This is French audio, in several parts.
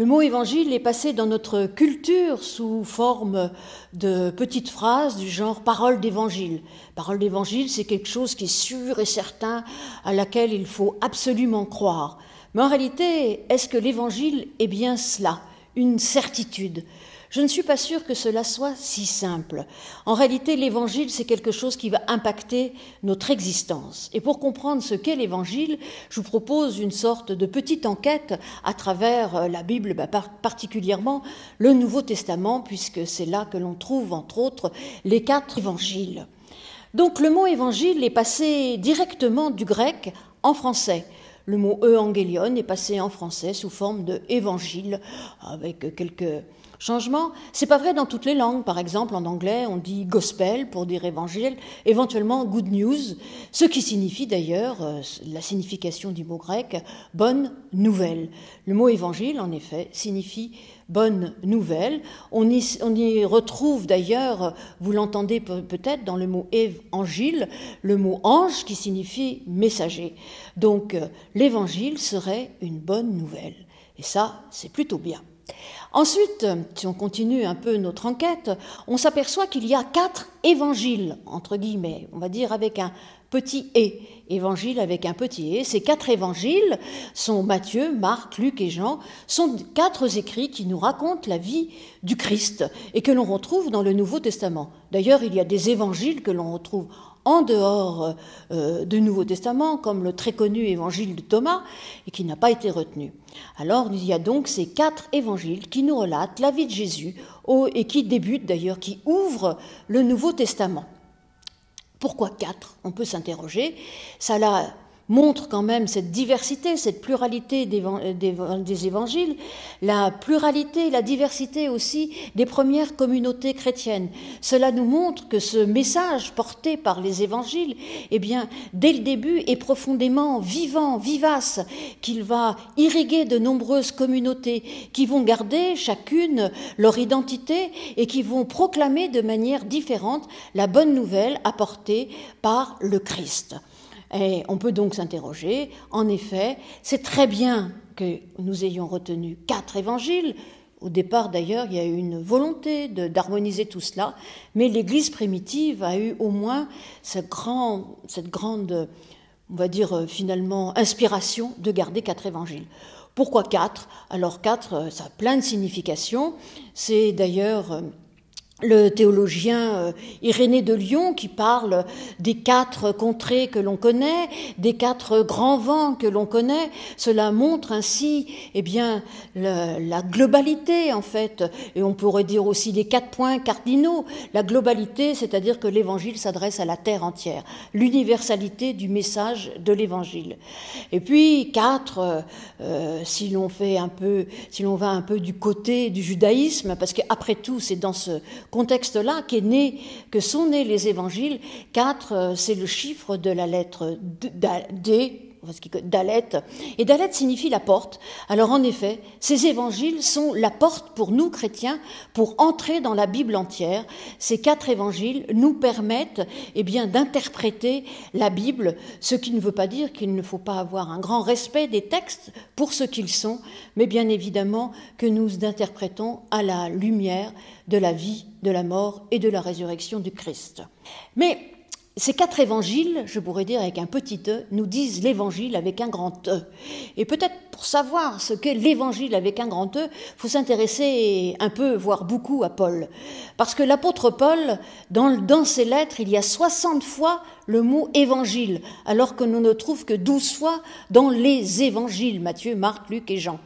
Le mot évangile est passé dans notre culture sous forme de petites phrases du genre parole d'évangile. Parole d'évangile, c'est quelque chose qui est sûr et certain, à laquelle il faut absolument croire. Mais en réalité, est-ce que l'évangile est bien cela, une certitude ? Je ne suis pas sûre que cela soit si simple. En réalité, l'évangile, c'est quelque chose qui va impacter notre existence. Et pour comprendre ce qu'est l'évangile, je vous propose une sorte de petite enquête à travers la Bible, particulièrement le Nouveau Testament, puisque c'est là que l'on trouve, entre autres, les 4 évangiles. Donc le mot évangile est passé directement du grec en français. Le mot euangélion est passé en français sous forme de évangile, avec quelques changements. C'est pas vrai dans toutes les langues. Par exemple, en anglais, on dit gospel pour dire évangile, éventuellement good news, ce qui signifie d'ailleurs, la signification du mot grec, bonne nouvelle. Le mot évangile, en effet, signifie bonne nouvelle. On y retrouve d'ailleurs, vous l'entendez peut-être dans le mot évangile, le mot ange qui signifie messager. Donc l'évangile serait une bonne nouvelle. Et ça, c'est plutôt bien. Ensuite, si on continue un peu notre enquête, on s'aperçoit qu'il y a 4 évangiles, entre guillemets, on va dire avec un petit « et ». Évangile avec un petit « et ». Ces 4 évangiles sont Matthieu, Marc, Luc et Jean, sont 4 écrits qui nous racontent la vie du Christ et que l'on retrouve dans le Nouveau Testament. D'ailleurs, il y a des évangiles que l'on retrouve en dehors du Nouveau Testament, comme le très connu évangile de Thomas, et qui n'a pas été retenu. Alors, il y a donc ces 4 évangiles qui nous relatent la vie de Jésus, et qui débutent d'ailleurs, qui ouvrent le Nouveau Testament. Pourquoi 4 ? On peut s'interroger. Ça là montre quand même cette diversité, cette pluralité des évangiles, la pluralité, la diversité aussi des premières communautés chrétiennes. Cela nous montre que ce message porté par les évangiles, eh bien, dès le début, est profondément vivant, vivace, qu'il va irriguer de nombreuses communautés qui vont garder chacune leur identité et qui vont proclamer de manière différente la bonne nouvelle apportée par le Christ. Et on peut donc s'interroger, en effet, c'est très bien que nous ayons retenu 4 évangiles. Au départ, d'ailleurs, il y a eu une volonté d'harmoniser tout cela, mais l'Église primitive a eu au moins cette grande, on va dire finalement, inspiration de garder 4 évangiles. Pourquoi 4 ? Alors 4, ça a plein de significations. C'est d'ailleurs le théologien Irénée de Lyon qui parle des 4 contrées que l'on connaît, des 4 grands vents que l'on connaît. Cela montre ainsi, eh bien, la globalité en fait, et on pourrait dire aussi les 4 points cardinaux. La globalité, c'est-à-dire que l'Évangile s'adresse à la terre entière, l'universalité du message de l'Évangile. Et puis 4, si l'on va un peu du côté du judaïsme, parce qu'après tout, c'est dans ce contexte-là que sont nés les évangiles. 4, c'est le chiffre de la lettre D, Dalet, et Dalet signifie la porte. Alors en effet, ces évangiles sont la porte pour nous chrétiens pour entrer dans la Bible entière. Ces 4 évangiles nous permettent d'interpréter la Bible, ce qui ne veut pas dire qu'il ne faut pas avoir un grand respect des textes pour ce qu'ils sont, mais bien évidemment que nous interprétons à la lumière de la vie, de la mort et de la résurrection du Christ. Mais ces 4 évangiles, je pourrais dire avec un petit e, nous disent l'évangile avec un grand E. Et peut-être pour savoir ce qu'est l'évangile avec un grand E, il faut s'intéresser un peu, voire beaucoup à Paul. Parce que l'apôtre Paul, dans ses lettres, il y a 60 fois le mot évangile, alors que l'on ne trouve que 12 fois dans les évangiles, Matthieu, Marc, Luc et Jean.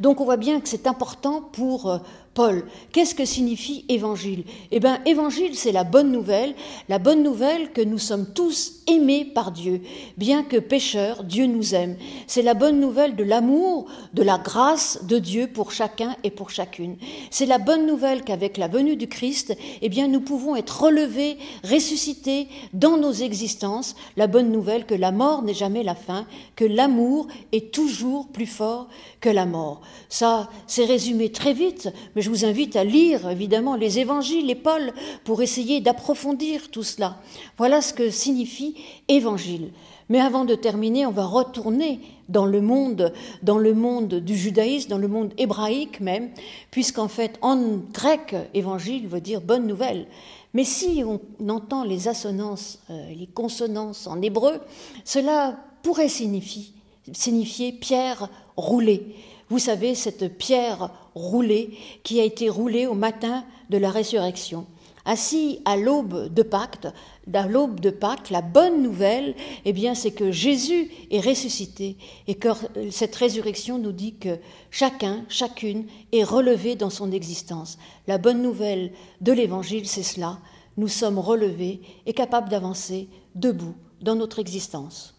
Donc on voit bien que c'est important pour Paul. Qu'est-ce que signifie évangile ? Eh bien, évangile, c'est la bonne nouvelle que nous sommes tous aimés par Dieu. Bien que pécheurs, Dieu nous aime. C'est la bonne nouvelle de l'amour, de la grâce de Dieu pour chacun et pour chacune. C'est la bonne nouvelle qu'avec la venue du Christ, eh bien, nous pouvons être relevés, ressuscités dans nos existences. La bonne nouvelle que la mort n'est jamais la fin, que l'amour est toujours plus fort que la mort. Ça, c'est résumé très vite, mais je vous invite à lire, évidemment, les évangiles et Paul pour essayer d'approfondir tout cela. Voilà ce que signifie évangile. Mais avant de terminer, on va retourner dans le monde du judaïsme, dans le monde hébraïque même, puisqu'en fait, en grec, évangile veut dire bonne nouvelle. Mais si on entend les assonances, les consonances en hébreu, cela pourrait signifier pierre roulée. Vous savez, cette pierre roulée qui a été roulée au matin de la résurrection. Ainsi, à l'aube de Pâques, la bonne nouvelle, eh bien, c'est que Jésus est ressuscité et que cette résurrection nous dit que chacun, chacune est relevé dans son existence. La bonne nouvelle de l'Évangile, c'est cela. Nous sommes relevés et capables d'avancer debout dans notre existence.